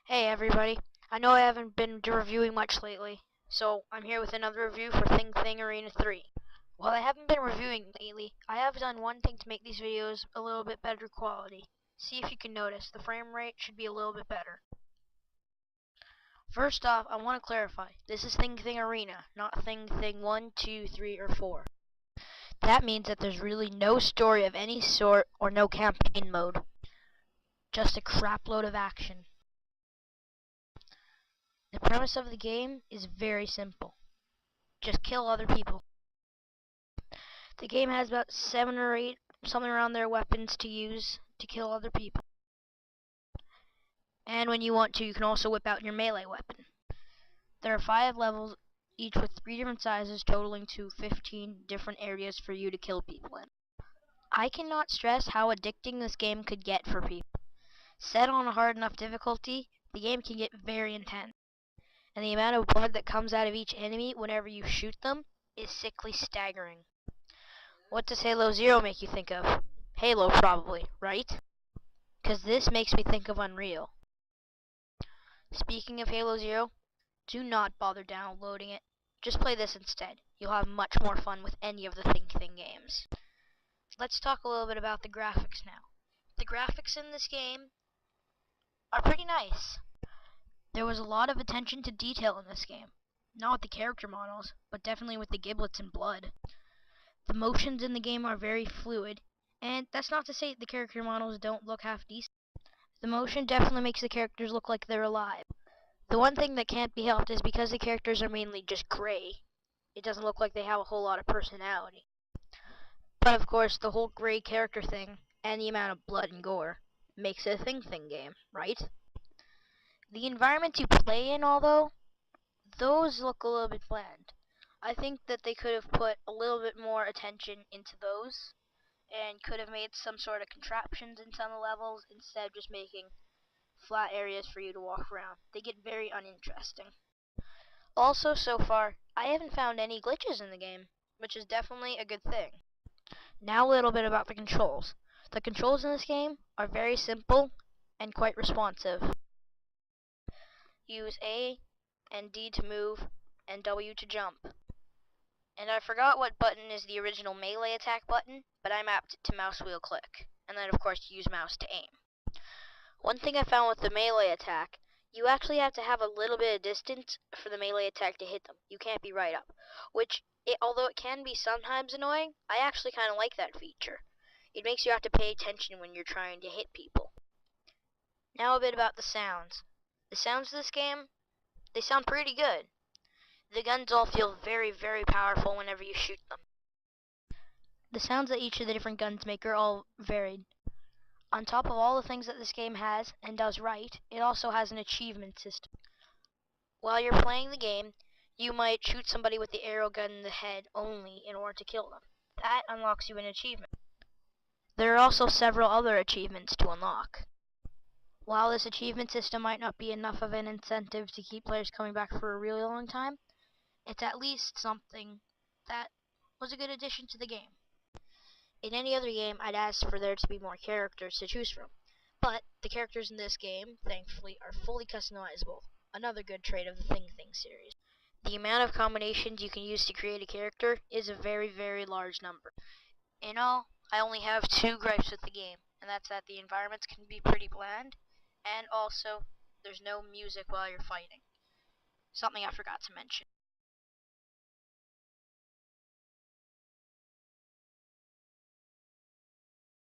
Hey everybody, I know I haven't been reviewing much lately, so I'm here with another review for Thing Thing Arena 3. While I haven't been reviewing lately, I have done one thing to make these videos a little bit better quality. See if you can notice, the frame rate should be a little bit better. First off, I want to clarify, this is Thing Thing Arena, not Thing Thing 1, 2, 3, or 4. That means that there's really no story of any sort or no campaign mode. Just a crapload of action. The premise of the game is very simple. Just kill other people. The game has about 7 or 8, something around there, weapons to use to kill other people. And when you want to, you can also whip out your melee weapon. There are 5 levels, each with 3 different sizes, totaling to 15 different areas for you to kill people in. I cannot stress how addicting this game could get for people. Set on a hard enough difficulty, the game can get very intense. And the amount of blood that comes out of each enemy whenever you shoot them is sickly staggering. What does Halo Zero make you think of? Halo, probably, right? Because this makes me think of Unreal. Speaking of Halo Zero, do not bother downloading it. Just play this instead. You'll have much more fun with any of the Thing games. Let's talk a little bit about the graphics now. The graphics in this game are pretty nice. There was a lot of attention to detail in this game. Not with the character models, but definitely with the giblets and blood. The motions in the game are very fluid, and that's not to say the character models don't look half decent. The motion definitely makes the characters look like they're alive. The one thing that can't be helped is because the characters are mainly just gray, it doesn't look like they have a whole lot of personality. But of course, the whole gray character thing, and the amount of blood and gore, makes it a Thing game, right? The environments you play in, although, those look a little bit bland. I think that they could have put a little bit more attention into those, and could have made some sort of contraptions in some of the levels instead of just making flat areas for you to walk around. They get very uninteresting. Also, so far, I haven't found any glitches in the game, which is definitely a good thing. Now a little bit about the controls. The controls in this game are very simple and quite responsive. Use A and D to move, and W to jump. And I forgot what button is the original melee attack button, but I mapped it to mouse wheel click, and then of course use mouse to aim. One thing I found with the melee attack, you actually have to have a little bit of distance for the melee attack to hit them. You can't be right up, which, although it can be sometimes annoying, I actually kind of like that feature. It makes you have to pay attention when you're trying to hit people. Now a bit about the sounds. The sounds of this game, they sound pretty good. The guns all feel very, very powerful whenever you shoot them. The sounds that each of the different guns make are all varied. On top of all the things that this game has and does right, it also has an achievement system. While you're playing the game, you might shoot somebody with the arrow gun in the head only in order to kill them. That unlocks you an achievement. There are also several other achievements to unlock. While this achievement system might not be enough of an incentive to keep players coming back for a really long time, it's at least something that was a good addition to the game. In any other game, I'd ask for there to be more characters to choose from, but the characters in this game, thankfully, are fully customizable, another good trait of the Thing series. The amount of combinations you can use to create a character is a very, very large number. In all, I only have 2 gripes with the game, and that's that the environments can be pretty bland, and also, there's no music while you're fighting. Something I forgot to mention.